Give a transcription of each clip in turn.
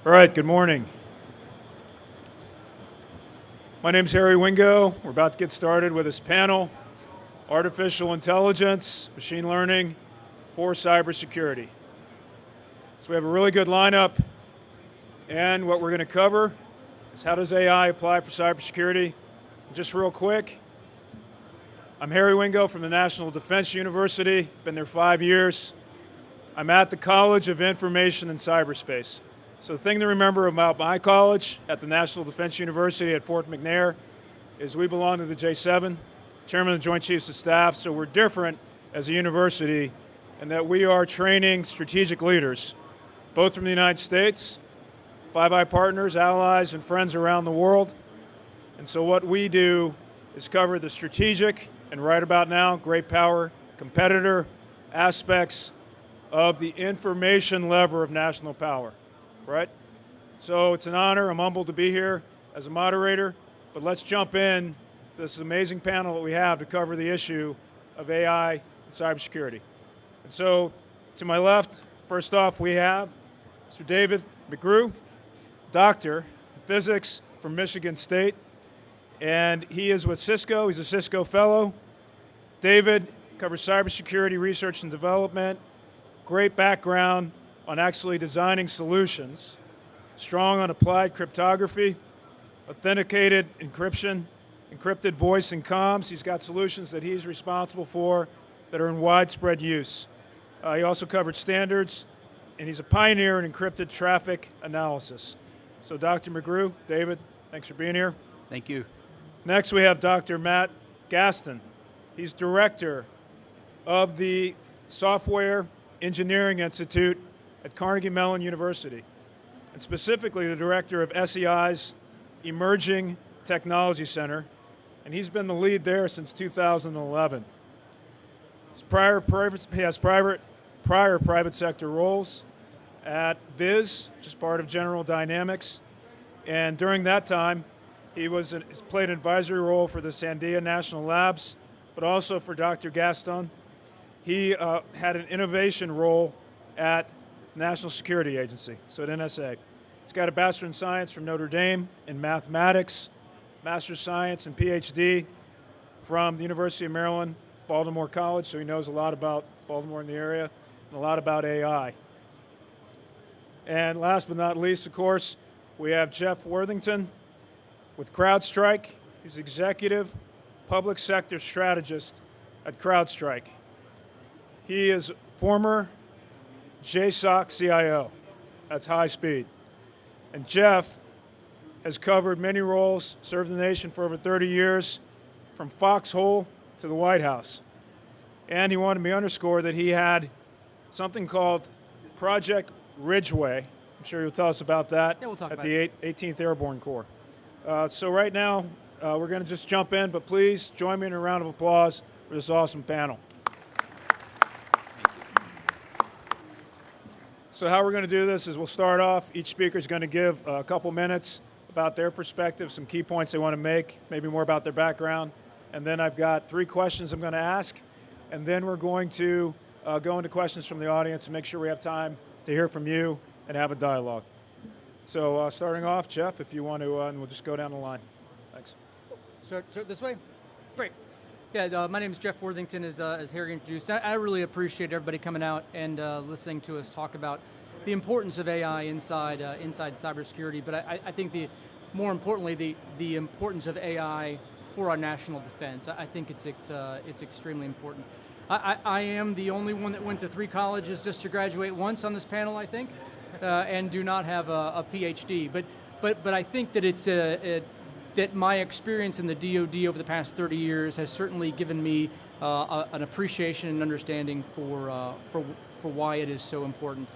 All right, good morning. My name's Harry Wingo. We're about to get started with this panel, Artificial Intelligence, Machine Learning for Cybersecurity. So we have a really good lineup, and what we're going to cover is how does AI apply for cybersecurity. Just real quick, I'm Harry Wingo from the National Defense University. Been there 5 years. I'm at the College of Information and Cyberspace. So the thing to remember about my college at the National Defense University at Fort McNair is we belong to the J7, Chairman of the Joint Chiefs of Staff, so we're different as a university in that we are training strategic leaders, both from the United States, Five Eye partners, allies, and friends around the world. And so what we do is cover the strategic and right about now, great power, competitor aspects of the information lever of national power. Right? So it's an honor. I'm humbled to be here as a moderator, but let's jump in to this amazing panel that we have to cover the issue of AI and cybersecurity. And so to my left, first off, we have Mr. David McGrew, doctor in physics from Michigan State, and he is with Cisco. He's a Cisco fellow. David covers cybersecurity research and development, great background on actually designing solutions, strong on applied cryptography, authenticated encryption, encrypted voice and comms. He's got solutions that he's responsible for that are in widespread use. He also covered standards, and he's a pioneer in encrypted traffic analysis. So Dr. McGrew, David, thanks for being here. Thank you. Next we have Dr. Matt Gaston. He's director of the Software Engineering Institute at Carnegie Mellon University, and specifically the director of SEI's Emerging Technology Center, and he's been the lead there since 2011. He has prior private sector roles at Viz, which is part of General Dynamics, and during that time, he's played an advisory role for the Sandia National Labs, but also for Dr. Gaston. He had an innovation role at National Security Agency, so at NSA. He's got a Bachelor in Science from Notre Dame in mathematics, Master's Science and PhD from the University of Maryland, Baltimore College, so he knows a lot about Baltimore in the area and a lot about AI. And last but not least, of course, we have Jeff Worthington with CrowdStrike. He's executive public sector strategist at CrowdStrike. He is former JSOC CIO. That's high speed. And Jeff has covered many roles, served the nation for over 30 years, from Foxhole to the White House. And he wanted me to underscore that he had something called Project Ridgeway. I'm sure you'll tell us about that. Yeah, we'll talk at about the 18th Airborne Corps. So right now, we're going to just jump in, but please join me in a round of applause for this awesome panel. So how we're going to do this is we'll start off. Each speaker is going to give a couple minutes about their perspective, some key points they want to make, maybe more about their background. And then I've got 3 questions I'm going to ask. And then we're going to go into questions from the audience and make sure we have time to hear from you and have a dialogue. So starting off, Jeff, if you want to, and we'll just go down the line. Thanks. Start this way? Great. Yeah, my name is Jeff Worthington, as Harry introduced. I really appreciate everybody coming out and listening to us talk about the importance of AI inside cybersecurity, but I think more importantly, the importance of AI for our national defense. I think it's extremely important. I am the only one that went to 3 colleges just to graduate once on this panel, I think, and do not have a PhD. But I think that that my experience in the DoD over the past 30 years has certainly given me an appreciation and understanding for why it is so important.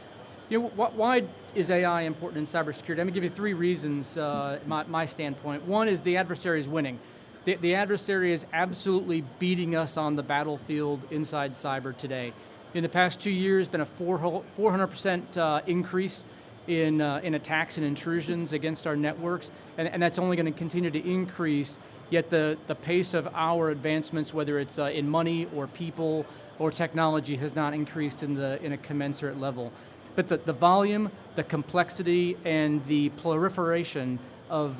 You know, why is AI important in cybersecurity? I'm going to give you 3 reasons, my standpoint. One is the adversary is winning. The adversary is absolutely beating us on the battlefield inside cyber today. In the past 2 years, been a 400% increase in attacks and intrusions against our networks, and that's only going to continue to increase, yet the pace of our advancements, whether it's in money or people or technology, has not increased in a commensurate level. but the volume, the complexity, and the proliferation of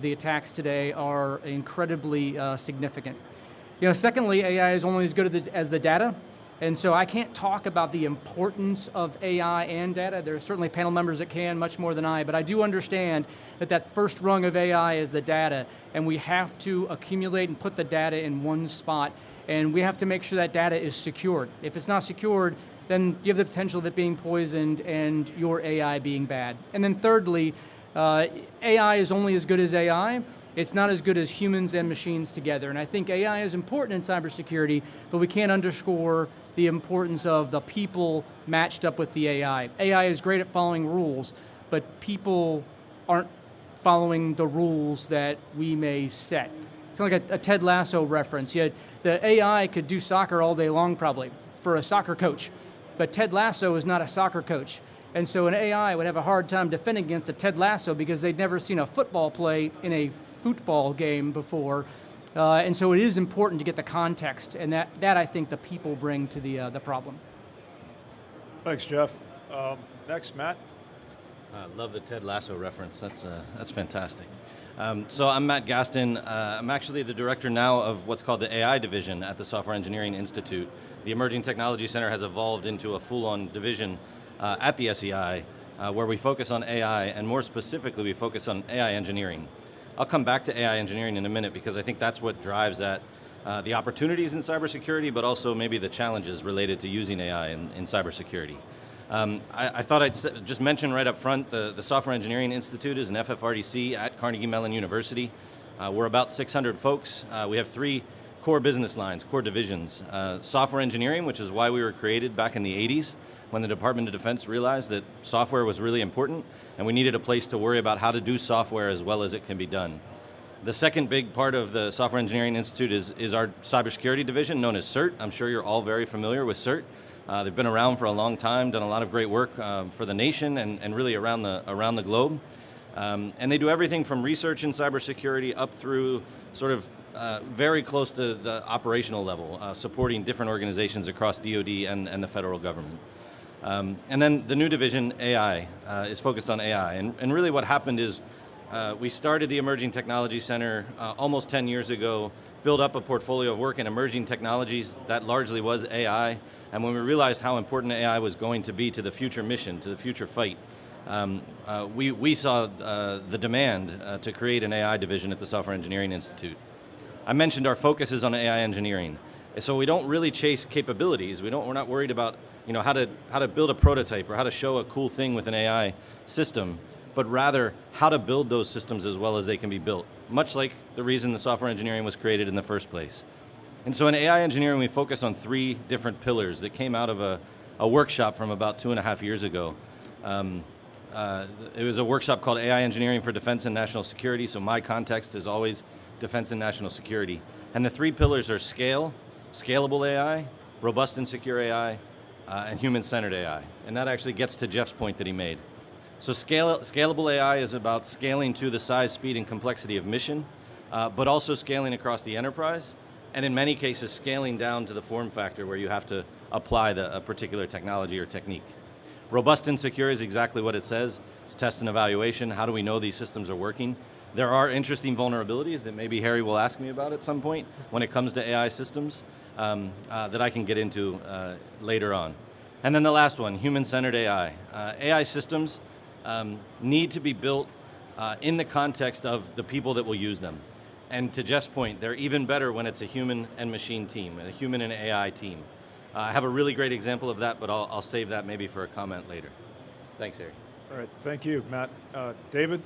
the attacks today are incredibly significant. Secondly, AI is only as good as the data. And so I can't talk about the importance of AI and data. There are certainly panel members that can, much more than I, but I do understand that first rung of AI is the data, and we have to accumulate and put the data in one spot, and we have to make sure that data is secured. If it's not secured, then you have the potential of it being poisoned and your AI being bad. And then thirdly, AI is only as good as AI. It's not as good as humans and machines together. And I think AI is important in cybersecurity, but we can't underscore the importance of the people matched up with the AI. AI is great at following rules, but people aren't following the rules that we may set. It's like a Ted Lasso reference. The AI could do soccer all day long probably for a soccer coach, but Ted Lasso is not a soccer coach. And so an AI would have a hard time defending against a Ted Lasso because they'd never seen a football play in a football game before. And so it is important to get the context, and that I think the people bring to the problem. Thanks, Jeff. Next, Matt. Love the Ted Lasso reference. That's fantastic. So I'm Matt Gaston. I'm actually the director now of what's called the AI division at the Software Engineering Institute. The Emerging Technology Center has evolved into a full-on division at the SEI where we focus on AI, and more specifically, we focus on AI engineering. I'll come back to AI engineering in a minute because I think that's what drives the opportunities in cybersecurity, but also maybe the challenges related to using AI in cybersecurity. I thought I'd just mention right up front, the Software Engineering Institute is an FFRDC at Carnegie Mellon University. We're about 600 folks. We have 3 core business lines, core divisions. Software engineering, which is why we were created back in the 80s, when the Department of Defense realized that software was really important, and we needed a place to worry about how to do software as well as it can be done. The second big part of the Software Engineering Institute is our cybersecurity division, known as CERT. I'm sure you're all very familiar with CERT. They've been around for a long time, done a lot of great work for the nation and really around the globe. And they do everything from research in cybersecurity up through sort of very close to the operational level, supporting different organizations across DoD and the federal government. And then the new division, AI, is focused on AI. And really what happened is we started the Emerging Technology Center almost 10 years ago, built up a portfolio of work in emerging technologies that largely was AI. And when we realized how important AI was going to be to the future mission, to the future fight, we saw the demand to create an AI division at the Software Engineering Institute. I mentioned our focus is on AI engineering. So we don't really chase capabilities. We're not worried about how to build a prototype or how to show a cool thing with an AI system, but rather how to build those systems as well as they can be built, much like the reason the software engineering was created in the first place. And so in AI engineering, we focus on 3 different pillars that came out of a workshop from about 2.5 years ago. It was a workshop called AI Engineering for Defense and National Security, so my context is always defense and national security. And the 3 pillars are scale, scalable AI, robust and secure AI, and human-centered AI. And that actually gets to Jeff's point that he made. So scalable AI is about scaling to the size, speed, and complexity of mission, but also scaling across the enterprise, and in many cases scaling down to the form factor where you have to apply a particular technology or technique. Robust and secure is exactly what it says. It's test and evaluation. How do we know these systems are working? There are interesting vulnerabilities that maybe Harry will ask me about at some point when it comes to AI systems that I can get into later on. And then the last one, human-centered AI. AI systems need to be built in the context of the people that will use them. And to Jeff's point, they're even better when it's a human and machine team, a human and AI team. I have a really great example of that, but I'll save that maybe for a comment later. Thanks, Harry. All right, thank you, Matt. David?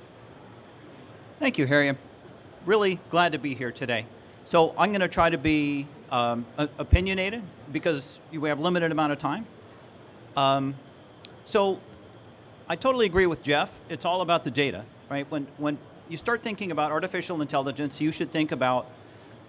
Thank you, Harry. I'm really glad to be here today. So I'm going to try to be opinionated because we have a limited amount of time. So I totally agree with Jeff. It's all about the data, right? When you start thinking about artificial intelligence, you should think about,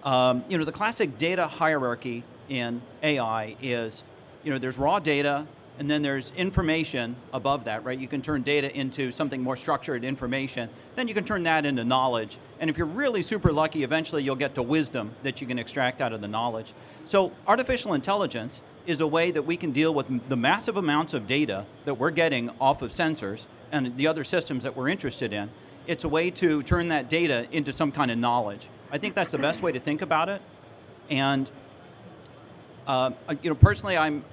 the classic data hierarchy in AI is, there's raw data, and then there's information above that, right? You can turn data into something more structured, information. Then you can turn that into knowledge. And if you're really super lucky, eventually you'll get to wisdom that you can extract out of the knowledge. So artificial intelligence is a way that we can deal with the massive amounts of data that we're getting off of sensors and the other systems that we're interested in. It's a way to turn that data into some kind of knowledge. I think that's the best way to think about it. And personally, I'm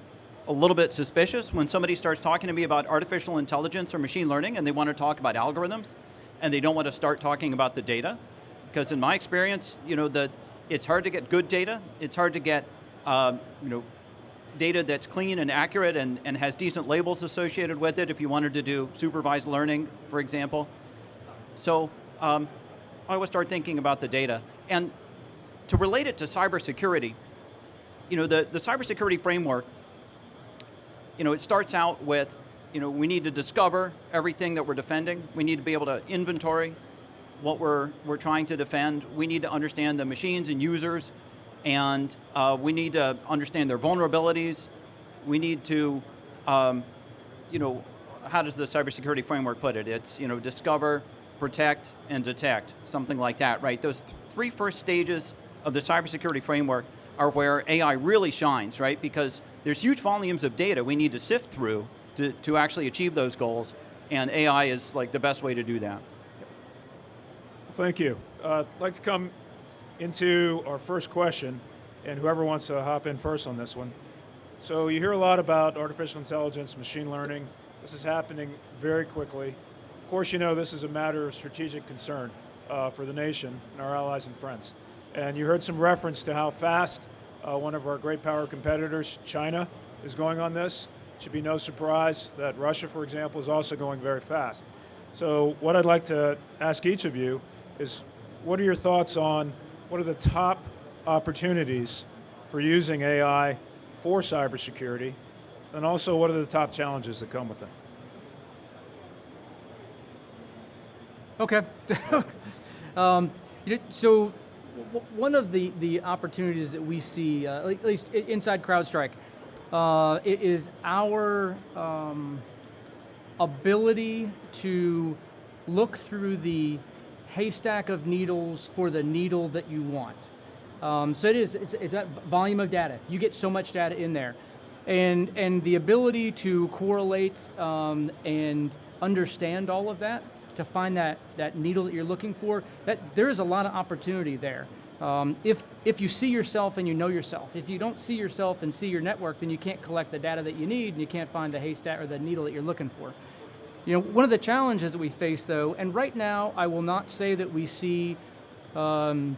a little bit suspicious when somebody starts talking to me about artificial intelligence or machine learning and they want to talk about algorithms and they don't want to start talking about the data. Because in my experience, it's hard to get good data. It's hard to get data that's clean and accurate and has decent labels associated with it if you wanted to do supervised learning, for example. So I always start thinking about the data. And to relate it to cybersecurity, the cybersecurity framework, it starts out with, we need to discover everything that we're defending. We need to be able to inventory what we're trying to defend. We need to understand the machines and users, and we need to understand their vulnerabilities. We need to, how does the cybersecurity framework put it? It's, discover, protect, and detect, something like that, right? Those three first stages of the cybersecurity framework are where AI really shines, right? Because there's huge volumes of data we need to sift through to actually achieve those goals, and AI is like the best way to do that. Thank you. I'd like to come into our first question, and whoever wants to hop in first on this one. So you hear a lot about artificial intelligence, machine learning. This is happening very quickly. Of course, this is a matter of strategic concern for the nation and our allies and friends. And you heard some reference to how fast one of our great power competitors, China, is going on this. It should be no surprise that Russia, for example, is also going very fast. So what I'd like to ask each of you is, what are your thoughts on what are the top opportunities for using AI for cybersecurity, and also what are the top challenges that come with it? Okay. So one of the opportunities that we see, at least inside CrowdStrike, is our ability to look through the haystack of needles for the needle that you want. So it's that volume of data. You get so much data in there. And the ability to correlate and understand all of that, to find that needle that you're looking for, there is a lot of opportunity there. If you see yourself and you know yourself. If you don't see yourself and see your network, then you can't collect the data that you need, and you can't find the haystack or the needle that you're looking for. One of the challenges that we face, though, and right now I will not say that we see, there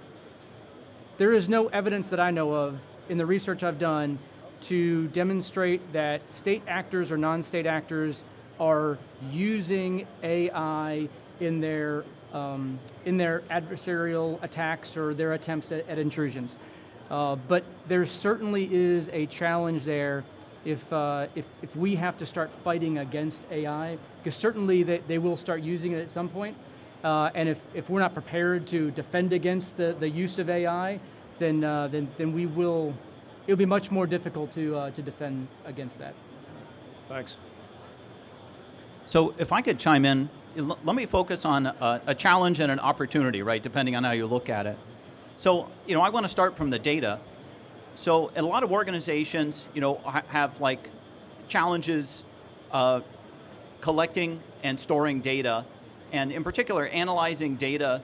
is no evidence that I know of in the research I've done to demonstrate that state actors or non-state actors are using AI in their adversarial attacks or their attempts at intrusions. But there certainly is a challenge there if we have to start fighting against AI, because certainly they will start using it at some point. And if we're not prepared to defend against the use of AI, then it'll be much more difficult to defend against that. Thanks. So if I could chime in, let me focus on a challenge and an opportunity, right, depending on how you look at it. So, I want to start from the data. So a lot of organizations, have like challenges collecting and storing data, and in particular, analyzing data.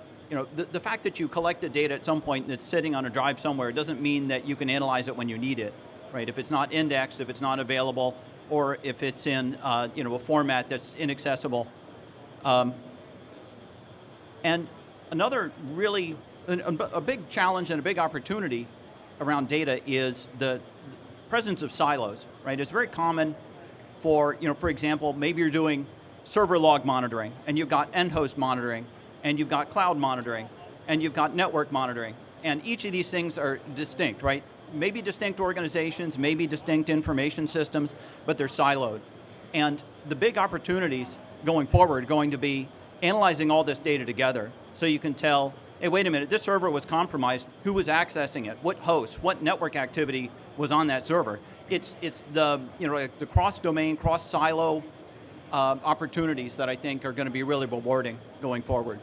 The fact that you collect the data at some point and it's sitting on a drive somewhere doesn't mean that you can analyze it when you need it, right? If it's not indexed, if it's not available, or if it's in a format that's inaccessible. And another really, a big challenge and a big opportunity around data is the presence of silos, right? It's very common for example, maybe you're doing server log monitoring, and you've got end host monitoring, and you've got cloud monitoring, and you've got network monitoring. And each of these things are distinct, right? Maybe distinct organizations, maybe distinct information systems, but they're siloed. And the big opportunities going forward are going to be analyzing all this data together so you can tell, hey, wait a minute, this server was compromised. Who was accessing it? What host? What network activity was on that server? It's the the cross-domain, cross-silo opportunities that I think are going to be really rewarding going forward.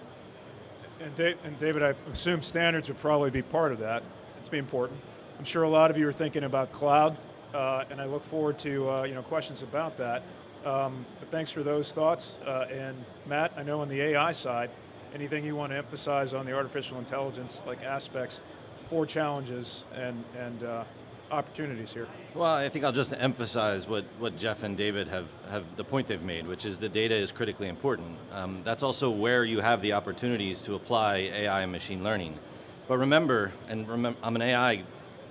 And David, I assume standards would probably be part of that. It's be important. I'm sure a lot of you are thinking about cloud and I look forward to questions about that. But thanks for those thoughts. And Matt, I know on the AI side, anything you want to emphasize on the artificial intelligence aspects for challenges and opportunities here? Well, I think I'll just emphasize what Jeff and David have the point they've made, which is the data is critically important. That's also where you have the opportunities to apply AI and machine learning. But remember, I'm an AI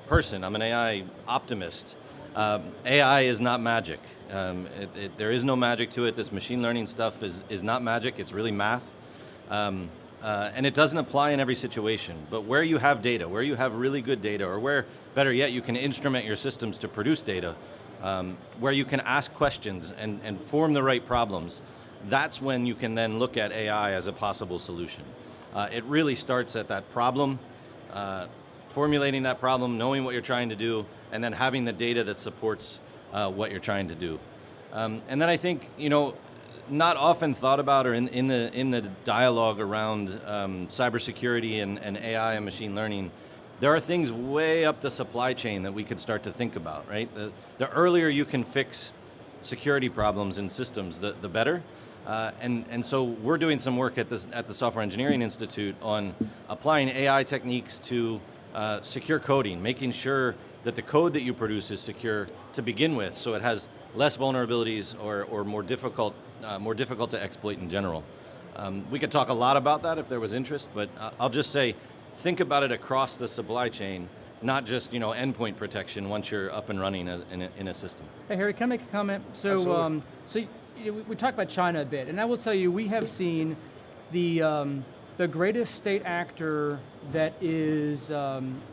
person, I'm an AI optimist. AI is not magic. There is no magic to it. This machine learning stuff is not magic, it's really math. And it doesn't apply in every situation, but where you have data, where you have really good data, or where, better yet, you can instrument your systems to produce data, where you can ask questions and form the right problems, that's when you can then look at AI as a possible solution. It really starts at that problem, formulating that problem, knowing what you're trying to do, and then having the data that supports what you're trying to do. And then I think, not often thought about or in the dialogue around cybersecurity and AI and machine learning, there are things way up the supply chain that we could start to think about, right? The earlier you can fix security problems in systems, the better. And so we're doing some work at the Software Engineering Institute on applying AI techniques to secure coding, making sure that the code that you produce is secure to begin with, so it has less vulnerabilities or more difficult to exploit in general. We could talk a lot about that if there was interest, but I'll just say, think about it across the supply chain, not just endpoint protection once you're up and running in a system. Hey Harry, can I make a comment? So, we talked about China a bit, and I will tell you, we have seen the greatest state actor that is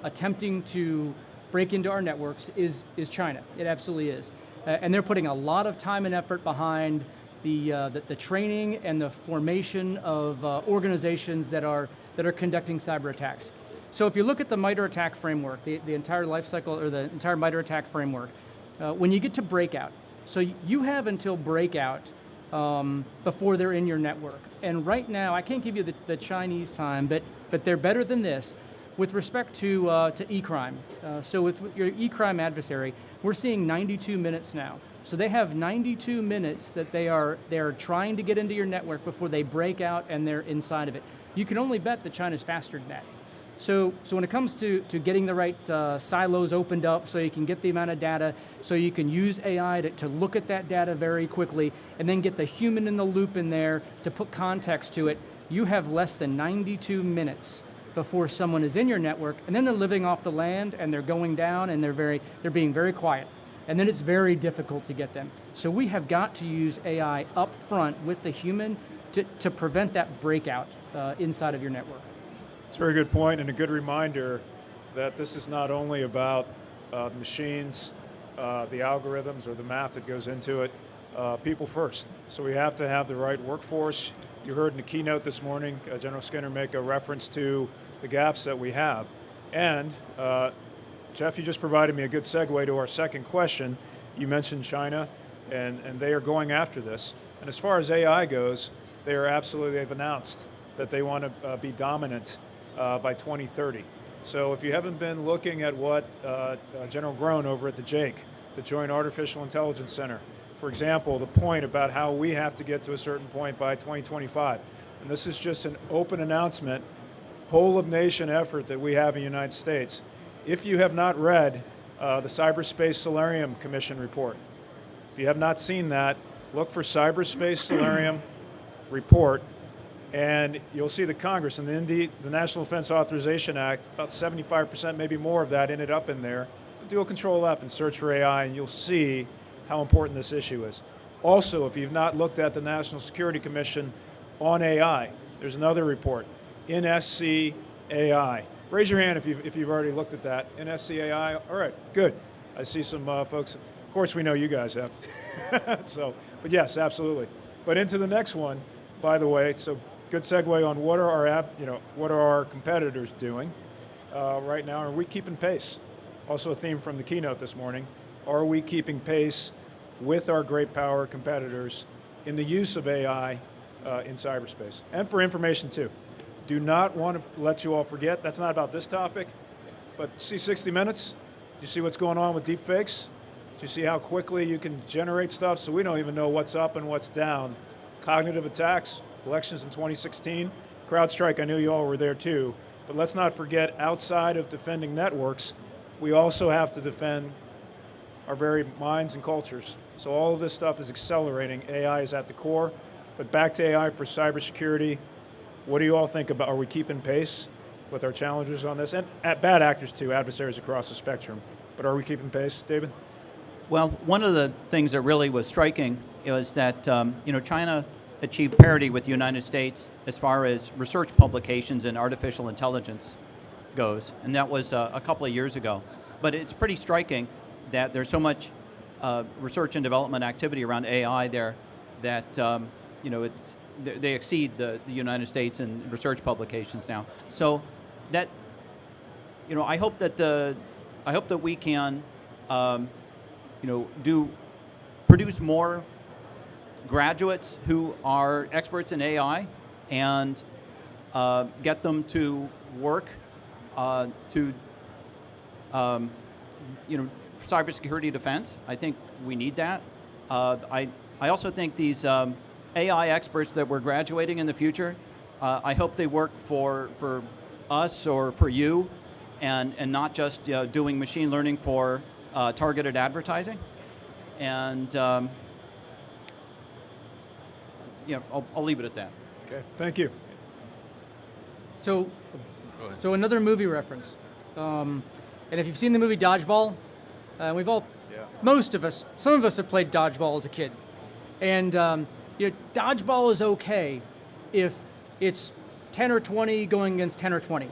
attempting to break into our networks is China. It absolutely is. And they're putting a lot of time and effort behind the training and the formation of organizations that are conducting cyber attacks. So if you look at the MITRE ATT&CK framework, the entire life cycle, or the entire MITRE ATT&CK framework, when you get to breakout, so you have until breakout before they're in your network. And right now, I can't give you the Chinese time, but they're better than this with respect to e-crime. So with your e-crime adversary, we're seeing 92 minutes now. So they have 92 minutes that they're trying to get into your network before they break out and they're inside of it. You can only bet that China's faster than that. So when it comes to getting the right silos opened up so you can get the amount of data, so you can use AI to look at that data very quickly, and then get the human in the loop in there to put context to it, you have less than 92 minutes before someone is in your network, and then they're living off the land and they're going down and they're being very quiet. And then it's very difficult to get them. So we have got to use AI up front with the human to prevent that breakout inside of your network. It's a very good point and a good reminder that this is not only about the machines, the algorithms or the math that goes into it, people first. So we have to have the right workforce. You heard in the keynote this morning, General Skinner make a reference to the gaps that we have. And Jeff, you just provided me a good segue to our second question. You mentioned China, and they are going after this. And as far as AI goes, they've announced that they want to be dominant by 2030. So if you haven't been looking at what General Groen over at the JAIC, the Joint Artificial Intelligence Center, for example, the point about how we have to get to a certain point by 2025. And this is just an open announcement, whole of nation effort that we have in the United States. If you have not read the Cyberspace Solarium Commission report, if you have not seen that, look for Cyberspace Solarium report, and you'll see the Congress and the National Defense Authorization Act, about 75%, maybe more of that ended up in there. Do a Control F and search for AI, and you'll see how important this issue is. Also, if you've not looked at the National Security Commission on AI, there's another report, NSC AI. Raise your hand if you've already looked at that. NSC AI, all right, good. I see some folks. Of course, we know you guys have. But yes, absolutely. But into the next one, by the way, so good segue on what are our competitors doing right now? Are we keeping pace? Also a theme from the keynote this morning. Are we keeping pace with our great power competitors in the use of AI in cyberspace? And for information too. Do not want to let you all forget, that's not about this topic, but see 60 Minutes? Do you see what's going on with deep fakes? Do you see how quickly you can generate stuff? So we don't even know what's up and what's down. Cognitive attacks, elections in 2016, CrowdStrike, I knew you all were there too. But let's not forget, outside of defending networks, we also have to defend our very minds and cultures. So all of this stuff is accelerating. AI is at the core. But back to AI for cybersecurity, what do you all think about, are we keeping pace with our challenges on this? And at bad actors too, adversaries across the spectrum. But are we keeping pace, David? Well, one of the things that really was striking is that China achieved parity with the United States as far as research publications in artificial intelligence goes, and that was a couple of years ago. But it's pretty striking that there's so much research and development activity around AI there that they exceed the United States in research publications now. So that I hope that we can produce more graduates who are experts in AI and get them to work to cybersecurity defense. I think we need that. I also think these AI experts that we're graduating in the future, I hope they work for us or for you, and not just doing machine learning for targeted advertising. And I'll leave it at that. Okay, thank you. So another movie reference. And if you've seen the movie Dodgeball, we've all, most of us, some of us have played Dodgeball as a kid. And Dodgeball is okay if it's 10 or 20 going against 10 or 20.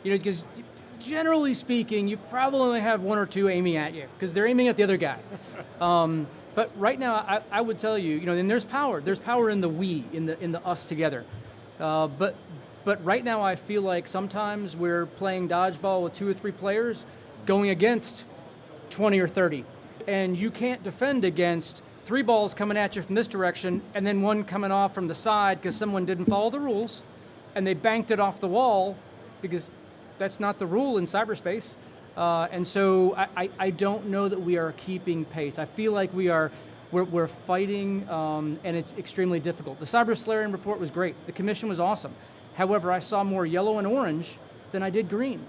Because generally speaking, you probably only have one or two aiming at you because they're aiming at the other guy. But right now, I would tell you, and there's power. There's power in the we, in the us together. But right now, I feel like sometimes we're playing dodgeball with 2 or 3 players going against 20 or 30, and you can't defend against 3 balls coming at you from this direction and then one coming off from the side because someone didn't follow the rules, and they banked it off the wall because that's not the rule in cyberspace. And so I don't know that we are keeping pace. I feel like we're fighting, and it's extremely difficult. The Cyber Solarium report was great. The commission was awesome. However, I saw more yellow and orange than I did green.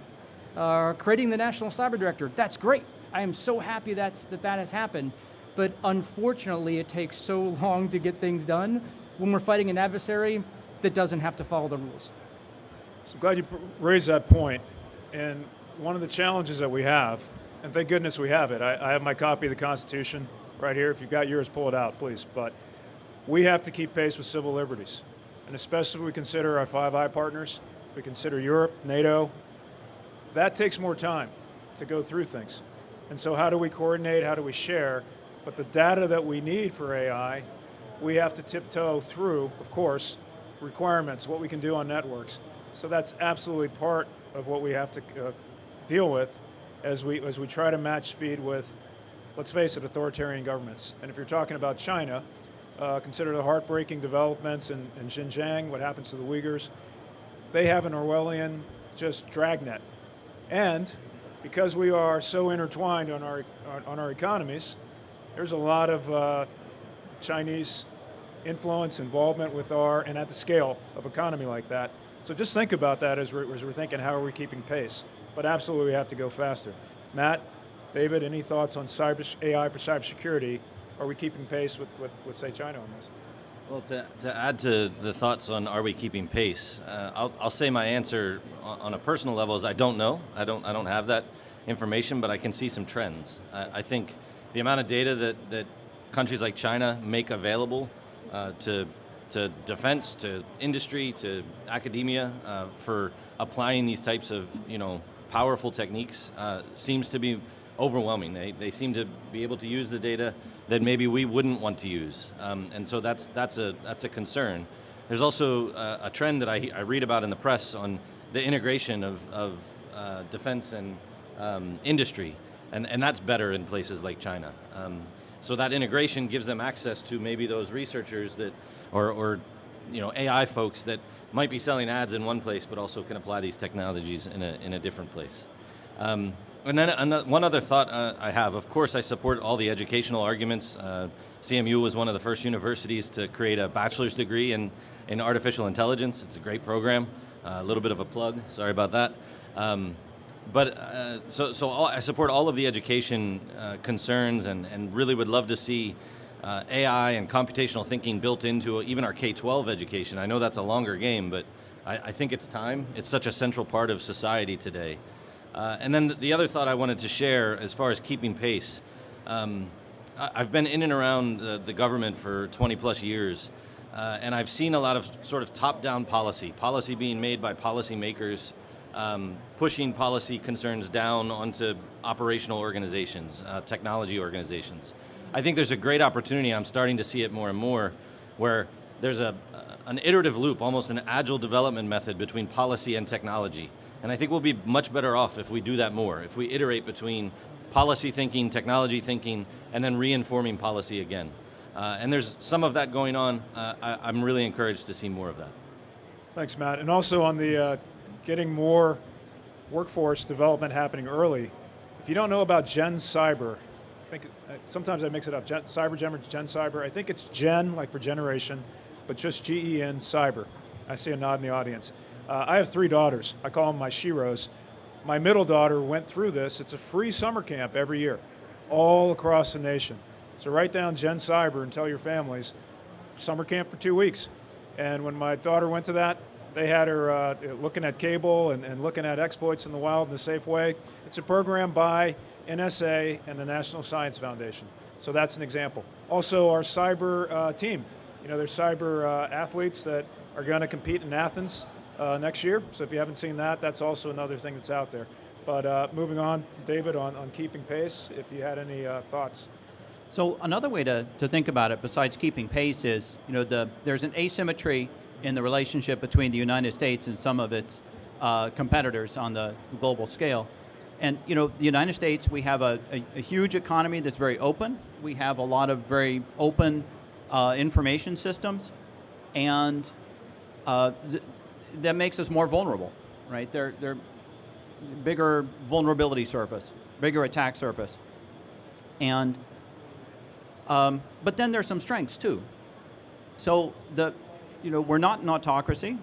Creating the National Cyber Director, that's great. I am so happy that has happened. But unfortunately, it takes so long to get things done when we're fighting an adversary that doesn't have to follow the rules. So I'm glad you raised that point. And one of the challenges that we have, and thank goodness we have it, I have my copy of the Constitution right here. If you've got yours, pull it out, please. But we have to keep pace with civil liberties. And especially if we consider our Five Eyes partners, if we consider Europe, NATO, that takes more time to go through things. And so how do we coordinate, how do we share? But the data that we need for AI, we have to tiptoe through, of course, requirements, what we can do on networks. So that's absolutely part of what we have to deal with as we try to match speed with, let's face it, authoritarian governments. And if you're talking about China, consider the heartbreaking developments in Xinjiang, what happens to the Uyghurs. They have an Orwellian just dragnet. And because we are so intertwined on our economies, there's a lot of Chinese influence, involvement with and at the scale of economy like that. So just think about that as we're thinking, how are we keeping pace? But absolutely we have to go faster. Matt, David, any thoughts on AI for cybersecurity? Are we keeping pace with say, China on this? Well, to add to the thoughts on are we keeping pace, I'll say my answer on a personal level is I don't know. I don't have that information, but I can see some trends. I think the amount of data that countries like China make available to defense, to industry, to academia for applying these types of powerful techniques seems to be overwhelming. They seem to be able to use the data that maybe we wouldn't want to use, and so that's a concern. There's also a trend that I read about in the press on the integration of defense and industry, and that's better in places like China. So that integration gives them access to maybe those researchers that, or AI folks that might be selling ads in one place, but also can apply these technologies in a different place. And then one other thought I have. Of course, I support all the educational arguments. CMU was one of the first universities to create a bachelor's degree in artificial intelligence. It's a great program. A little bit of a plug. Sorry about that. I support all of the education concerns and really would love to see AI and computational thinking built into even our K-12 education. I know that's a longer game, but I think it's time. It's such a central part of society today. And then the other thought I wanted to share as far as keeping pace, I've been in and around the government for 20 plus years, and I've seen a lot of sort of top-down policy being made by policymakers, pushing policy concerns down onto operational organizations, technology organizations. I think there's a great opportunity, I'm starting to see it more and more, where there's an iterative loop, almost an agile development method between policy and technology. And I think we'll be much better off if we do that more, if we iterate between policy thinking, technology thinking, and then reinforming policy again. And there's some of that going on. I'm really encouraged to see more of that. Thanks, Matt. And also on the getting more workforce development happening early, if you don't know about Gen Cyber, I think sometimes I mix it up, Gen Cyber. I think it's Gen, like for generation, but just Gen Cyber. I see a nod in the audience. I have 3 daughters. I call them my sheroes. My middle daughter went through this. It's a free summer camp every year, all across the nation. So write down Gen Cyber and tell your families, summer camp for 2 weeks. And when my daughter went to that, they had her looking at cable and looking at exploits in the wild in a safe way. It's a program by NSA and the National Science Foundation. So that's an example. Also, our cyber team. You know, there's cyber athletes that are going to compete in Athens next year. So if you haven't seen that, that's also another thing that's out there. But moving on, David, on keeping pace, if you had any thoughts. So another way to think about it, besides keeping pace, is there's an asymmetry in the relationship between the United States and some of its competitors on the global scale. And the United States, we have a huge economy that's very open. We have a lot of very open information systems, and that makes us more vulnerable, right? They're bigger vulnerability surface, bigger attack surface, and but then there's some strengths too. So we're not an autocracy.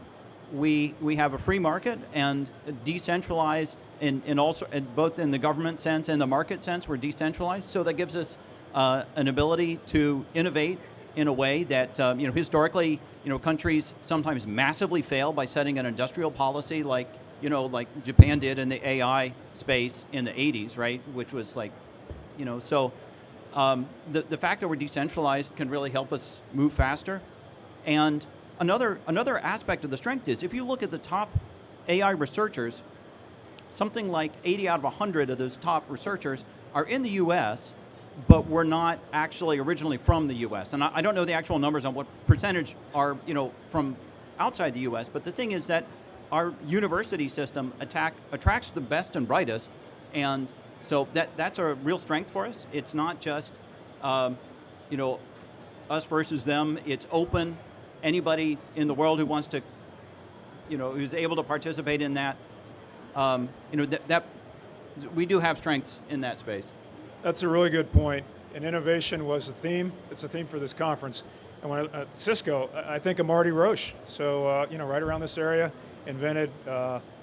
We have a free market and decentralized in also both in the government sense and the market sense. We're decentralized, so that gives us an ability to innovate in a way that historically countries sometimes massively fail by setting an industrial policy like Japan did in the AI space in the 80s, right? Which was like, so the fact that we're decentralized can really help us move faster. And another aspect of the strength is if you look at the top AI researchers, something like 80 out of 100 of those top researchers are in the U.S., but we're not actually originally from the U.S. And I don't know the actual numbers on what percentage are from outside the U.S., but the thing is that our university system attracts the best and brightest, and so that's a real strength for us. It's not just us versus them. It's open. Anybody in the world who wants to, who's able to participate in that, that we do have strengths in that space. That's a really good point. And innovation was a theme. It's a theme for this conference. And when at Cisco, I think of Marty Roche. So, right around this area, invented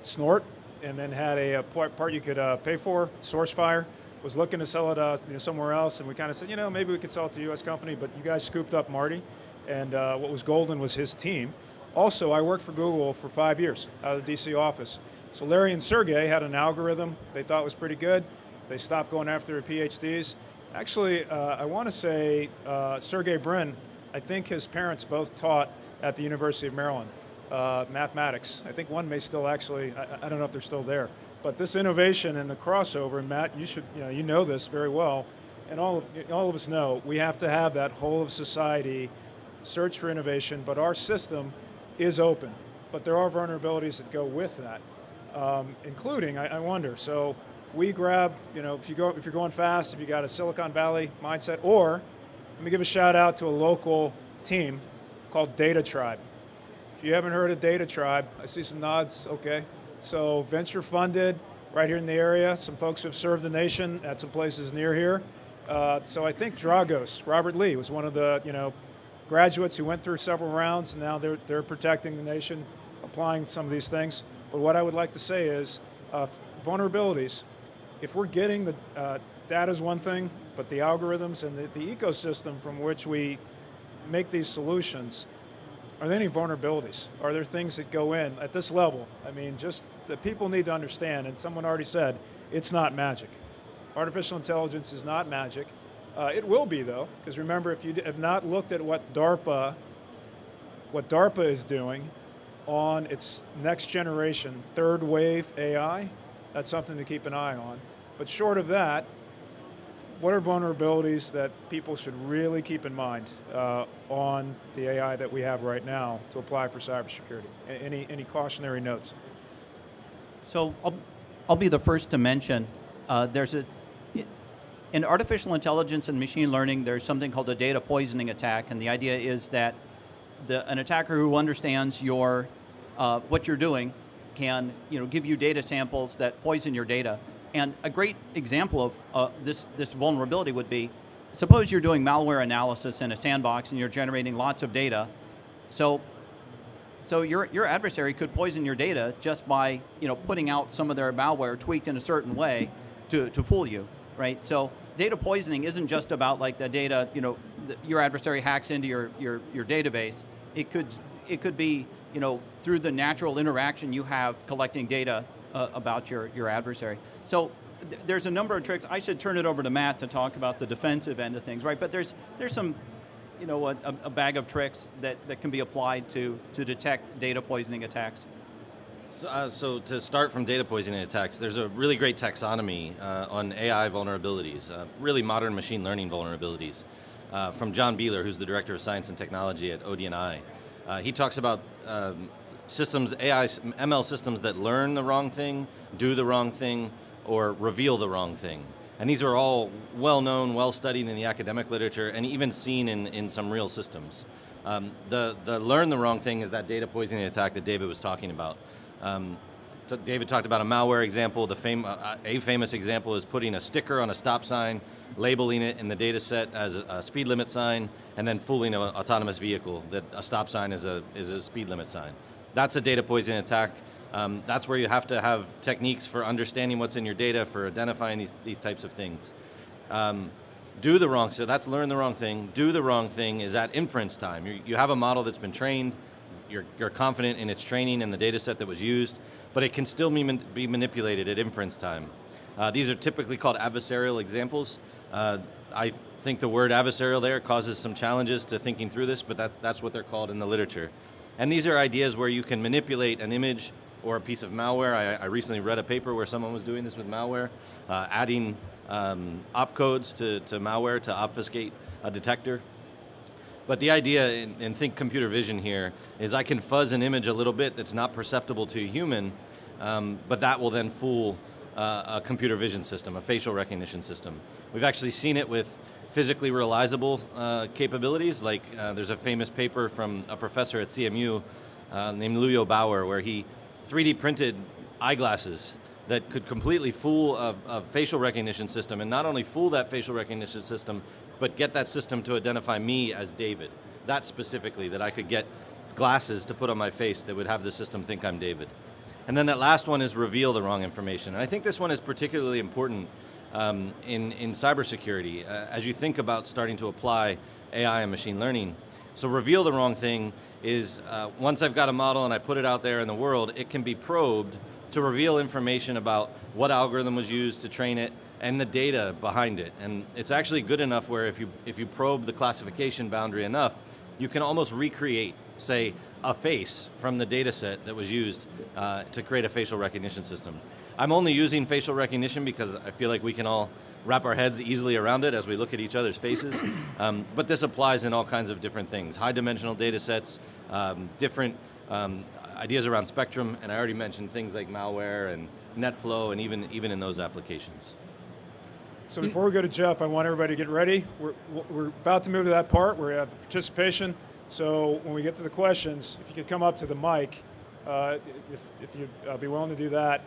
Snort, and then had a part you could pay for, SourceFire. Was looking to sell it somewhere else, and we kind of said, maybe we could sell it to a U.S. company, but you guys scooped up Marty, and what was golden was his team. Also, I worked for Google for 5 years out of the DC office. So Larry and Sergey had an algorithm they thought was pretty good. They stopped going after their PhDs. Actually, I want to say Sergey Brin, I think his parents both taught at the University of Maryland, mathematics. I think one may still actually, I don't know if they're still there. But this innovation and the crossover, and Matt, you should, you know this very well, and all of us know, we have to have that whole of society search for innovation, but our system is open. But there are vulnerabilities that go with that, including, I wonder, so we grab, if you're going fast, if you got a Silicon Valley mindset, or let me give a shout out to a local team called Data Tribe. If you haven't heard of Data Tribe, I see some nods, okay. So venture funded, right here in the area. Some folks who have served the nation at some places near here. So I think Dragos, Robert Lee, was one of the graduates who went through several rounds, and now they're protecting the nation, applying some of these things. But what I would like to say is vulnerabilities. If we're getting the data is one thing, but the algorithms and the ecosystem from which we make these solutions, are there any vulnerabilities? Are there things that go in at this level? I mean, just that people need to understand, and someone already said, it's not magic. Artificial intelligence is not magic. It will be, though, because remember, if you have not looked at what DARPA is doing on its next generation, third wave AI, that's something to keep an eye on. But short of that, what are vulnerabilities that people should really keep in mind on the AI that we have right now to apply for cybersecurity? Any cautionary notes? So I'll be the first to mention in artificial intelligence and machine learning, there's something called a data poisoning attack, and the idea is that an attacker who understands what you're doing can give you data samples that poison your data. And a great example of this vulnerability would be, suppose you're doing malware analysis in a sandbox and you're generating lots of data. So your adversary could poison your data just by putting out some of their malware tweaked in a certain way to fool you, right? So data poisoning isn't just about like the data your adversary hacks into your database. It could be through the natural interaction you have collecting data about your adversary. So there's a number of tricks. I should turn it over to Matt to talk about the defensive end of things, right? But there's some, a bag of tricks that can be applied to detect data poisoning attacks. So to start from data poisoning attacks, there's a really great taxonomy on AI vulnerabilities, really modern machine learning vulnerabilities, from John Beeler, who's the Director of Science and Technology at ODNI. He talks about systems, AI, ML systems that learn the wrong thing, do the wrong thing, or reveal the wrong thing. And these are all well-known, well-studied in the academic literature, and even seen in some real systems. The learn the wrong thing is that data poisoning attack that David was talking about. David talked about a malware example. A famous example is putting a sticker on a stop sign, labeling it in the data set as a speed limit sign, and then fooling an autonomous vehicle that a stop sign is a speed limit sign. That's a data poisoning attack. That's where you have to have techniques for understanding what's in your data, for identifying these types of things. So that's learn the wrong thing. Do the wrong thing is at inference time. You have a model that's been trained, you're confident in its training and the data set that was used, but it can still be manipulated at inference time. These are typically called adversarial examples. I think the word adversarial there causes some challenges to thinking through this, but that's what they're called in the literature. And these are ideas where you can manipulate an image or a piece of malware. I recently read a paper where someone was doing this with malware, adding opcodes to malware to obfuscate a detector. But the idea in think computer vision here is I can fuzz an image a little bit that's not perceptible to a human, but that will then fool a computer vision system, a facial recognition system. We've actually seen it with physically realizable capabilities, like there's a famous paper from a professor at CMU named Luyo Bauer, where he 3D printed eyeglasses that could completely fool a facial recognition system, and not only fool that facial recognition system, but get that system to identify me as David. That specifically, that I could get glasses to put on my face that would have the system think I'm David. And then that last one is reveal the wrong information. And I think this one is particularly important in cybersecurity, as you think about starting to apply AI and machine learning. So reveal the wrong thing is once I've got a model and I put it out there in the world, it can be probed to reveal information about what algorithm was used to train it and the data behind it. And it's actually good enough where if you probe the classification boundary enough, you can almost recreate, say, a face from the data set that was used to create a facial recognition system. I'm only using facial recognition because I feel like we can all wrap our heads easily around it as we look at each other's faces. But this applies in all kinds of different things. High dimensional data sets, different ideas around spectrum, and I already mentioned things like malware and NetFlow, and even in those applications. So before we go to Jeff, I want everybody to get ready. We're about to move to that part where we have participation. So when we get to the questions, if you could come up to the mic, if you'd be willing to do that.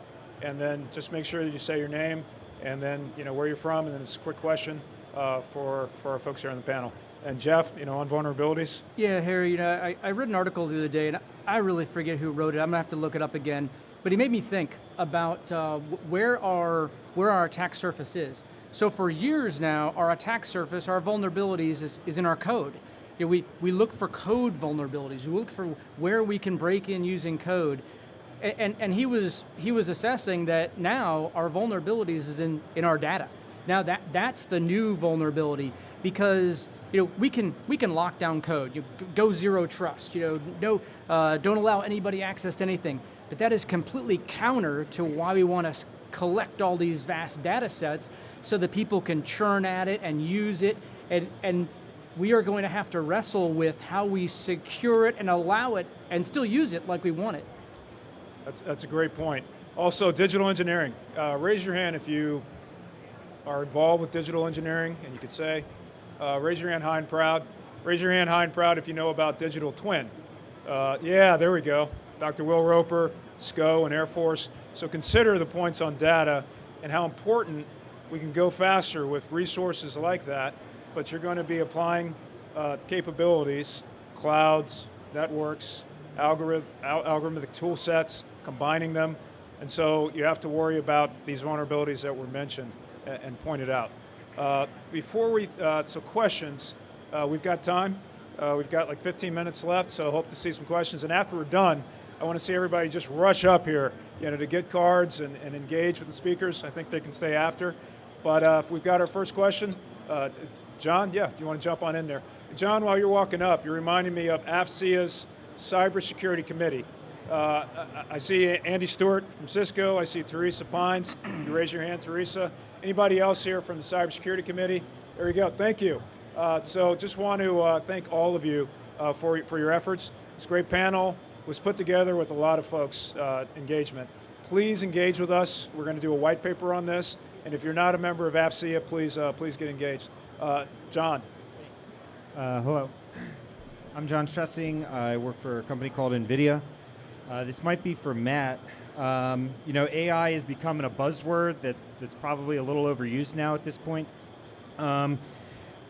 and then just make sure that you say your name, and then where you're from, and then it's a quick question for our folks here on the panel. And Jeff, on vulnerabilities. Yeah, Harry, I read an article the other day, and I really forget who wrote it. I'm gonna have to look it up again. But he made me think about where our attack surface is. So for years now, our attack surface, our vulnerabilities is in our code. We look for code vulnerabilities. We look for where we can break in using code. And he was assessing that now our vulnerabilities is in our data. Now that's the new vulnerability, because we can lock down code. Go zero trust. No, don't allow anybody access to anything. But that is completely counter to why we want to collect all these vast data sets so that people can churn at it and use it. And we are going to have to wrestle with how we secure it and allow it and still use it like we want it. That's a great point. Also, digital engineering. Raise your hand if you are involved with digital engineering, and you could say, raise your hand high and proud. Raise your hand high and proud if you know about digital twin. Yeah, there we go. Dr. Will Roper, SCO, and Air Force. So consider the points on data and how important we can go faster with resources like that, but you're going to be applying capabilities, clouds, networks, algorithmic tool sets, combining them, and so you have to worry about these vulnerabilities that were mentioned and pointed out. Before we, so questions, we've got time. We've got like 15 minutes left, so hope to see some questions. And after we're done, I want to see everybody just rush up here, to get cards and engage with the speakers. I think they can stay after. But we've got our first question. John, yeah, if you want to jump on in there. John, while you're walking up, you're reminding me of AFCEA's Cybersecurity Committee. I see Andy Stewart from Cisco. I see Teresa Pines. You raise your hand, Teresa. Anybody else here from the Cybersecurity Committee? There you go. Thank you. So just want to thank all of you for your efforts. This great panel was put together with a lot of folks' engagement. Please engage with us. We're going to do a white paper on this. And if you're not a member of AFCEA, please get engaged. John. Hello. I'm John Stressing. I work for a company called NVIDIA. This might be for Matt. AI is becoming a buzzword that's probably a little overused now at this point. Can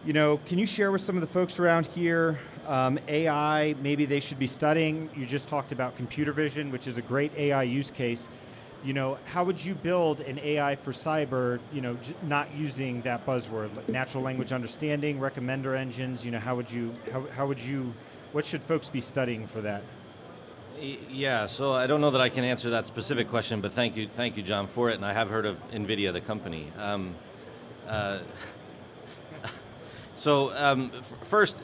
you share with some of the folks around here AI, maybe they should be studying? You just talked about computer vision, which is a great AI use case. How would you build an AI for cyber, not using that buzzword, like natural language understanding, recommender engines, what should folks be studying for that? Yeah, so I don't know that I can answer that specific question, but thank you, John, for it. And I have heard of NVIDIA, the company. First,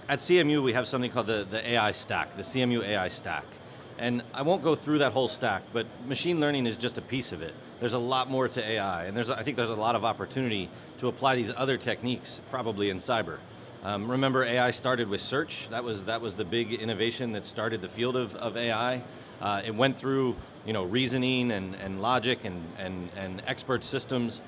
at CMU, we have something called the AI stack, the CMU AI stack. And I won't go through that whole stack, but machine learning is just a piece of it. There's a lot more to AI, and I think there's a lot of opportunity to apply these other techniques, probably in cyber. Remember, AI started with search. That was the big innovation that started the field of AI. It went through reasoning and logic and expert systems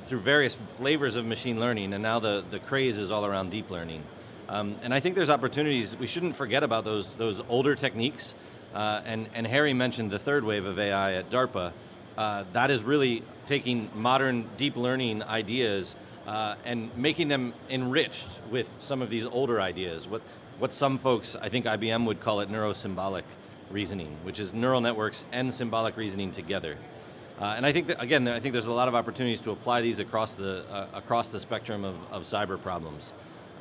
through various flavors of machine learning, and now the craze is all around deep learning. And I think there's opportunities. We shouldn't forget about those older techniques. And Harry mentioned the third wave of AI at DARPA. That is really taking modern deep learning ideas and making them enriched with some of these older ideas. What some folks, I think IBM would call it neurosymbolic reasoning, which is neural networks and symbolic reasoning together. And I think that, again, I think there's a lot of opportunities to apply these across the spectrum of cyber problems.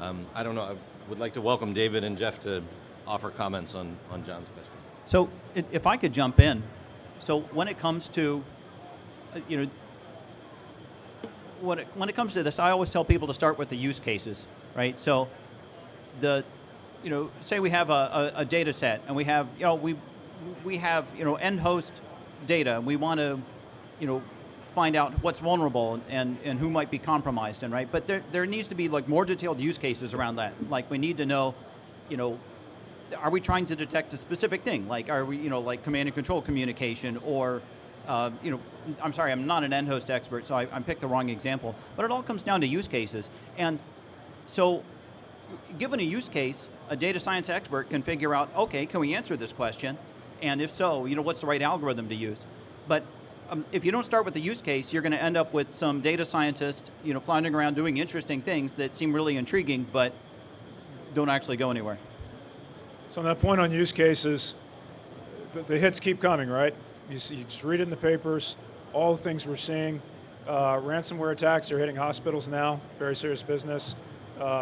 I don't know. I would like to welcome David and Jeff to offer comments on John's question. So if I could jump in, so when it comes to, when it comes to this, I always tell people to start with the use cases, right? So say we have a data set and we have, we have, end host data, and we want to, find out what's vulnerable and who might be compromised, and right? But there needs to be like more detailed use cases around that. Like we need to know, are we trying to detect a specific thing? Like, are we, like command and control communication, or, I'm sorry, I'm not an end host expert, so I picked the wrong example. But it all comes down to use cases. And so, given a use case, a data science expert can figure out, okay, can we answer this question? And if so, what's the right algorithm to use? But if you don't start with the use case, you're going to end up with some data scientist, floundering around doing interesting things that seem really intriguing, but don't actually go anywhere. So on that point on use cases, the hits keep coming, right? You just read it in the papers, all the things we're seeing. Ransomware attacks are hitting hospitals now, very serious business.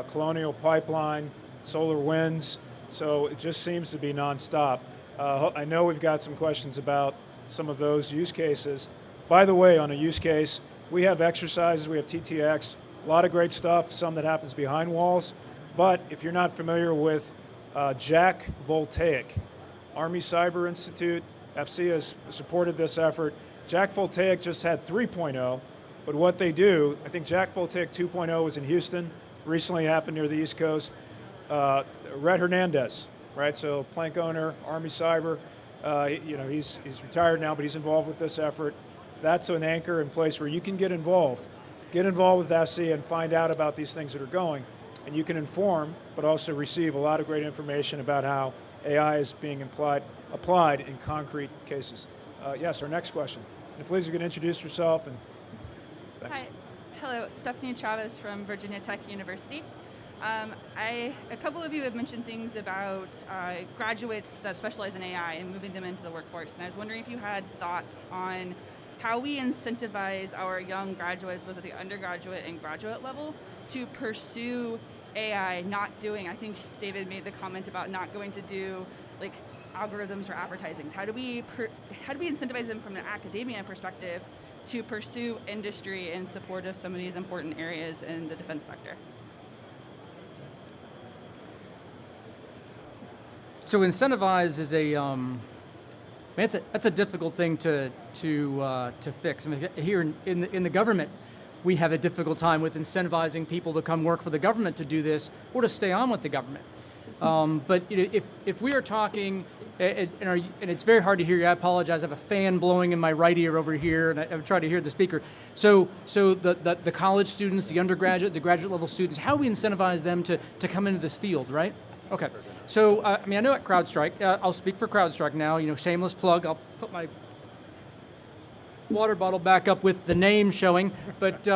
Colonial Pipeline, solar winds, so it just seems to be nonstop. I know we've got some questions about some of those use cases. By the way, on a use case, we have exercises, we have TTX, a lot of great stuff, some that happens behind walls, but if you're not familiar with Jack Voltaic, Army Cyber Institute, FC has supported this effort. Jack Voltaic just had 3.0, but what they do, I think Jack Voltaic 2.0 was in Houston, recently happened near the East Coast. Red Hernandez, right? So plank owner, Army Cyber, he's retired now, but he's involved with this effort. That's an anchor in place where you can get involved with FC and find out about these things that are going, and you can inform, but also receive a lot of great information about how AI is being applied in concrete cases. Yes, our next question. And please, you can introduce yourself and thanks. Hi. Hello, Stephanie Chavez from Virginia Tech University. A couple of you have mentioned things about graduates that specialize in AI and moving them into the workforce, and I was wondering if you had thoughts on how we incentivize our young graduates, both at the undergraduate and graduate level, to pursue AI, I think David made the comment about not going to do like algorithms or advertising. How do we incentivize them from an academia perspective to pursue industry in support of some of these important areas in the defense sector? So incentivize is that's a difficult thing to fix. I mean, here in the government, we have a difficult time with incentivizing people to come work for the government to do this or to stay on with the government. But if we are talking, and it's very hard to hear you. I apologize. I have a fan blowing in my right ear over here, and I'm trying to hear the speaker. So the college students, the undergraduate, the graduate level students, how we incentivize them to come into this field, right? Okay. So I know at CrowdStrike, I'll speak for CrowdStrike now. Shameless plug. I'll put my water bottle back up with the name showing, but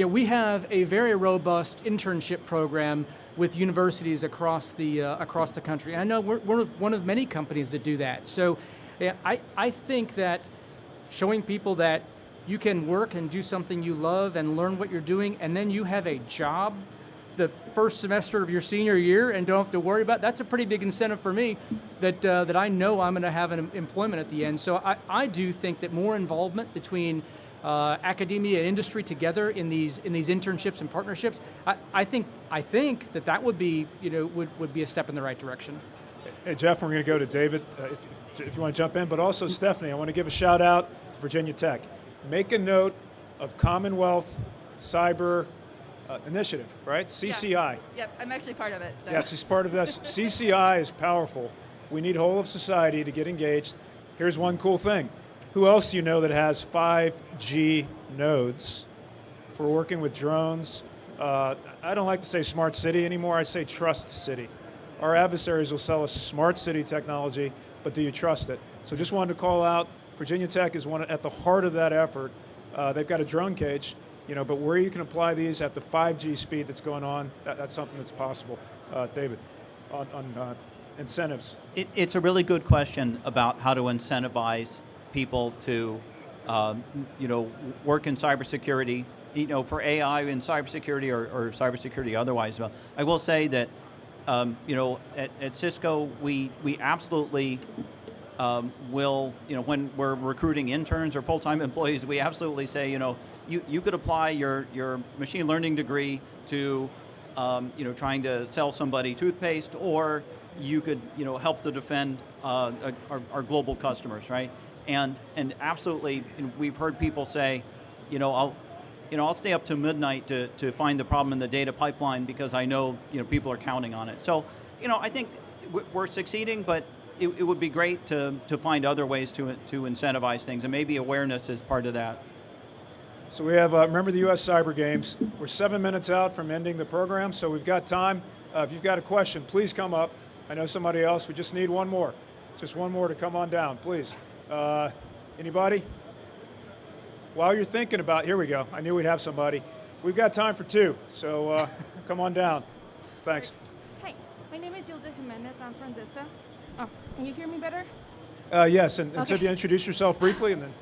we have a very robust internship program with universities across the country. And I know we're one of many companies that do that. So I think that showing people that you can work and do something you love and learn what you're doing, and then you have a job the first semester of your senior year and don't have to worry about, that's a pretty big incentive for me that I know I'm going to have an employment at the end. So I do think that more involvement between academia and industry together in these internships and partnerships, I think that would be would be a step in the right direction. Hey Jeff, we're going to go to David if you want to jump in, but also Stephanie, I want to give a shout out to Virginia Tech. Make a note of Commonwealth Cyber Initiative, right? CCI. Yeah. Yep, I'm actually part of it. So. Yes, she's part of this. CCI is powerful. We need whole of society to get engaged. Here's one cool thing. Who else do you know that has 5G nodes for working with drones? I don't like to say smart city anymore. I say trust city. Our adversaries will sell us smart city technology, but do you trust it? So just wanted to call out, Virginia Tech is at the heart of that effort. They've got a drone cage, but where you can apply these at the 5G speed that's going on, that's something that's possible. David, on incentives. It's a really good question about how to incentivize people to, work in cybersecurity, for AI in cybersecurity or cybersecurity otherwise. I will say that, at Cisco, we absolutely will, when we're recruiting interns or full-time employees, we absolutely say, you could apply your machine learning degree to, trying to sell somebody toothpaste, or you could, help to defend our global customers, right? And absolutely, we've heard people say, I'll stay up to midnight to find the problem in the data pipeline because I know, people are counting on it. So, I think we're succeeding, but it would be great to find other ways to incentivize things, and maybe awareness is part of that. So we have, remember the U.S. Cyber Games. We're 7 minutes out from ending the program, so we've got time. If you've got a question, please come up. I know somebody else. We just need one more. Just one more to come on down, please. Anybody? While you're thinking about, here we go. I knew we'd have somebody. We've got time for two, so come on down. Thanks. Hi, my name is Gilda Jimenez. I'm from DISA. Oh, can you hear me better? Yes, and so Okay. if you introduce yourself briefly, and then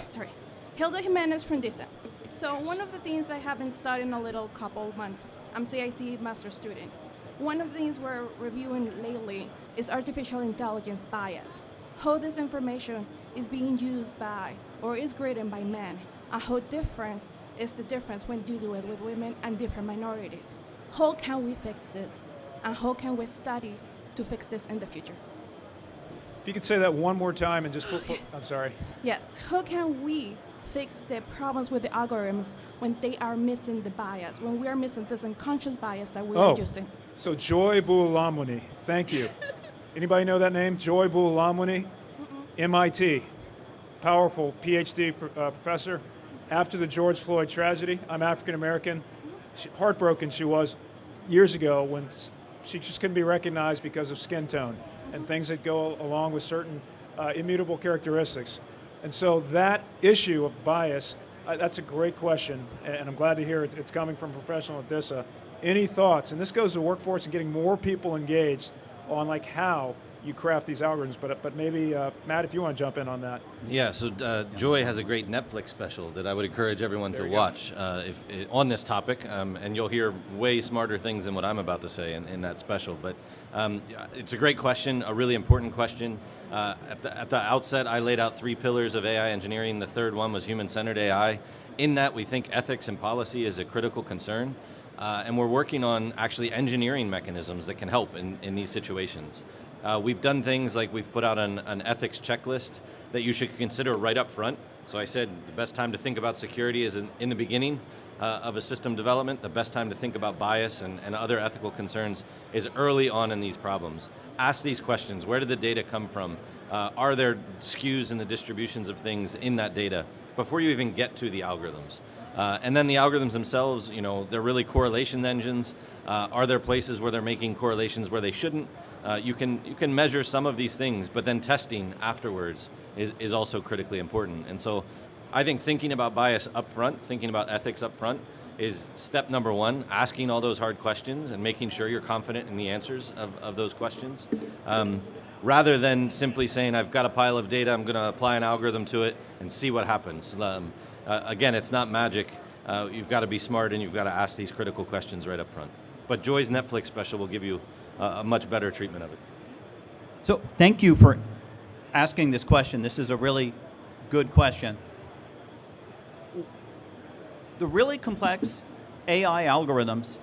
Sorry. Hilda Jimenez from DISA. So one of the things I have been studying a little couple of months, I'm CIC master student. One of the things we're reviewing lately is artificial intelligence bias. How this information is being used by or is graded by men, and how different is the difference when you do it with women and different minorities. How can we fix this? And how can we study to fix this in the future? if you could say that one more time and just I'm sorry. Yes, how can we fix the problems with the algorithms when they are missing the bias, when we are missing this unconscious bias that we are using? So Joy Buolamwini, thank you. Anybody know that name? Joy Buolamwini, MIT, powerful PhD professor. After the George Floyd tragedy, I'm African American. Heartbroken she was years ago when she just couldn't be recognized because of skin tone and things that go along with certain immutable characteristics. And so that issue of bias, that's a great question, and I'm glad to hear it's coming from a professional at DISA. Any thoughts? And this goes to the workforce and getting more people engaged on like how you craft these algorithms, but maybe, Matt, if you want to jump in on that. Yeah, so Joy has a great Netflix special that I would encourage everyone to watch on this topic, and you'll hear way smarter things than what I'm about to say in that special. But it's a great question, a really important question. At the outset, I laid out 3 pillars of AI engineering. The third one was human-centered AI. In that, we think ethics and policy is a critical concern, and we're working on actually engineering mechanisms that can help in these situations. We've done things like we've put out an ethics checklist that you should consider right up front. So I said the best time to think about security is in the beginning of a system development. The best time to think about bias and other ethical concerns is early on in these problems. Ask these questions. Where did the data come from? Are there skews in the distributions of things in that data before you even get to the algorithms? And then the algorithms themselves, they're really correlation engines. Are there places where they're making correlations where they shouldn't? You can measure some of these things, but then testing afterwards is also critically important. And so I think thinking about bias up front, thinking about ethics up front is step number 1, asking all those hard questions and making sure you're confident in the answers of those questions. Rather than simply saying, I've got a pile of data, I'm going to apply an algorithm to it and see what happens. Again, it's not magic. You've got to be smart and you've got to ask these critical questions right up front. But Joy's Netflix special will give you a much better treatment of it. So thank you for asking this question. This is a really good question. The really complex AI algorithms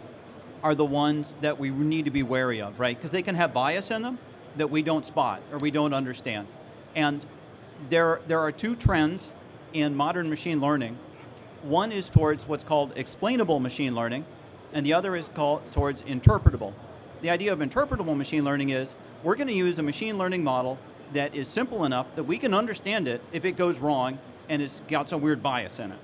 are the ones that we need to be wary of, right? Because they can have bias in them that we don't spot or we don't understand. And there are 2 trends in modern machine learning. One is towards what's called explainable machine learning, and the other is called towards interpretable. The idea of interpretable machine learning is we're going to use a machine learning model that is simple enough that we can understand it if it goes wrong and it's got some weird bias in it.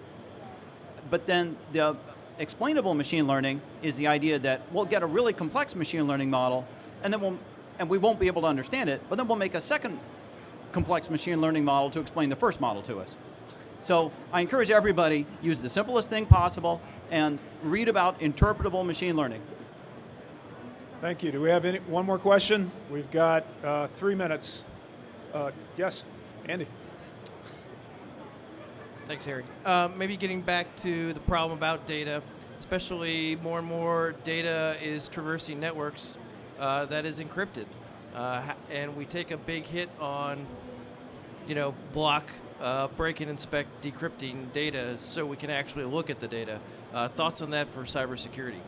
But then the explainable machine learning is the idea that we'll get a really complex machine learning model and then we won't be able to understand it, but then we'll make a second complex machine learning model to explain the first model to us. So I encourage everybody, use the simplest thing possible and read about interpretable machine learning. Thank you. Do we have one more question? We've got 3 minutes. Yes, Andy. Thanks, Harry. Maybe getting back to the problem about data, especially more and more data is traversing networks that is encrypted. And we take a big hit on, block, break and inspect, decrypting data so we can actually look at the data. Thoughts on that for cybersecurity?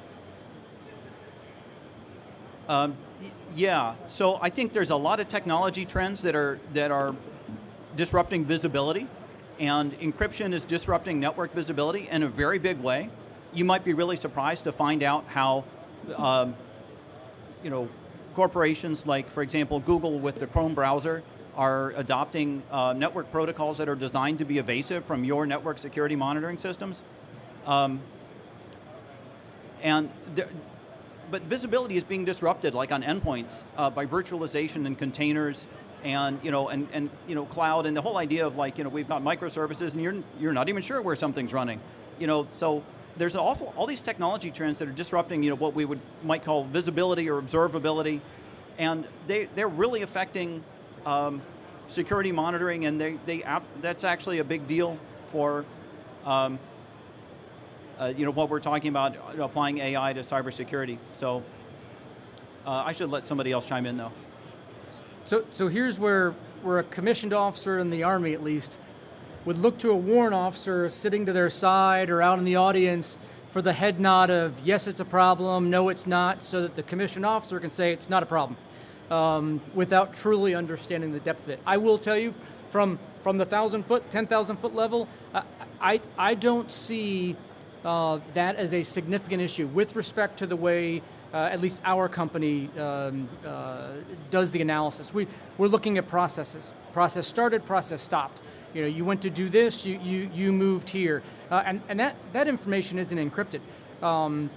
Yeah, so I think there's a lot of technology trends that are disrupting visibility, and encryption is disrupting network visibility in a very big way. You might be really surprised to find out how, corporations like, for example, Google with the Chrome browser are adopting network protocols that are designed to be evasive from your network security monitoring systems. But visibility is being disrupted, like on endpoints, by virtualization and containers and cloud, and the whole idea of like, we've got microservices, and you're not even sure where something's running. So there's all these technology trends that are disrupting, what we might call visibility or observability, and they're really affecting security monitoring, and that's actually a big deal for what we're talking about, applying AI to cybersecurity. So I should let somebody else chime in though. So here's where a commissioned officer in the Army, at least, would look to a warrant officer sitting to their side or out in the audience for the head nod of, yes, it's a problem, no, it's not, so that the commissioned officer can say it's not a problem, without truly understanding the depth of it. I will tell you, from the 1,000-foot, 10,000-foot level, I don't see that as a significant issue with respect to the way at least our company does the analysis. We're looking at processes. Process started, process stopped. You went to do this, you moved here. And that information isn't encrypted. And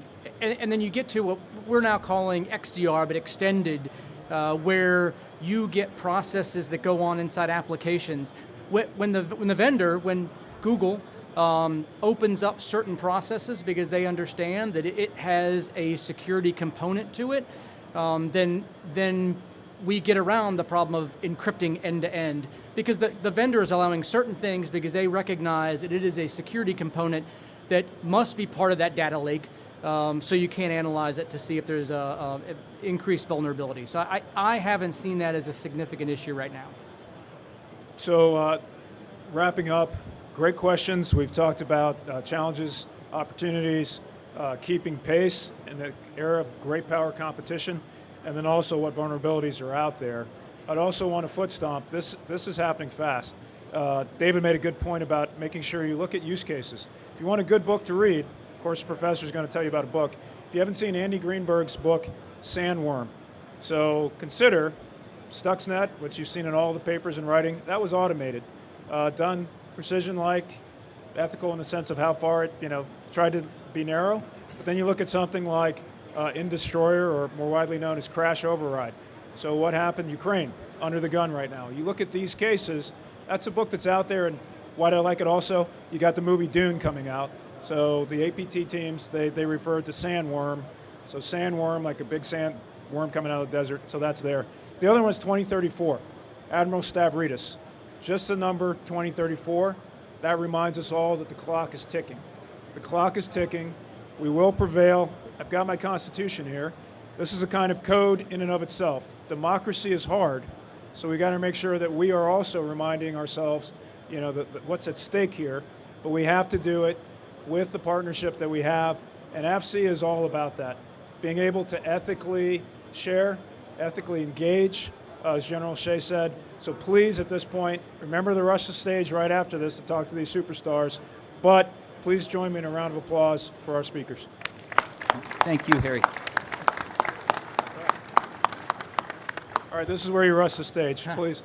then you get to what we're now calling XDR, but extended, where you get processes that go on inside applications. When Google opens up certain processes because they understand that it has a security component to it, then we get around the problem of encrypting end-to-end, because the vendor is allowing certain things because they recognize that it is a security component that must be part of that data lake, so you can't analyze it to see if there's a increased vulnerability. So I haven't seen that as a significant issue right now. So wrapping up, great questions. We've talked about challenges, opportunities, keeping pace in the era of great power competition, and then also what vulnerabilities are out there. I'd also want to foot stomp. This is happening fast. David made a good point about making sure you look at use cases. If you want a good book to read, of course, the professor is going to tell you about a book. If you haven't seen Andy Greenberg's book, Sandworm, so consider Stuxnet, which you've seen in all the papers and writing, that was automated, done precision-like, ethical in the sense of how far it, tried to be narrow. But then you look at something like InDestroyer, or more widely known as Crash Override. So what happened? Ukraine, under the gun right now. You look at these cases, that's a book that's out there, and why do I like it also? You got the movie Dune coming out. So the APT teams, they referred to Sandworm. So Sandworm, like a big sandworm coming out of the desert, so that's there. The other one is 2034, Admiral Stavridis. Just the number 2034, that reminds us all that the clock is ticking. The clock is ticking. We will prevail. I've got my Constitution here. This is a kind of code in and of itself. Democracy is hard, so we got to make sure that we are also reminding ourselves, that what's at stake here. But we have to do it with the partnership that we have, and AFC is all about that. Being able to ethically share, ethically engage, as General Shea said. So please, at this point, remember to rush the stage right after this to talk to these superstars. But please join me in a round of applause for our speakers. Thank you, Harry. All right, this is where you rush the stage, please.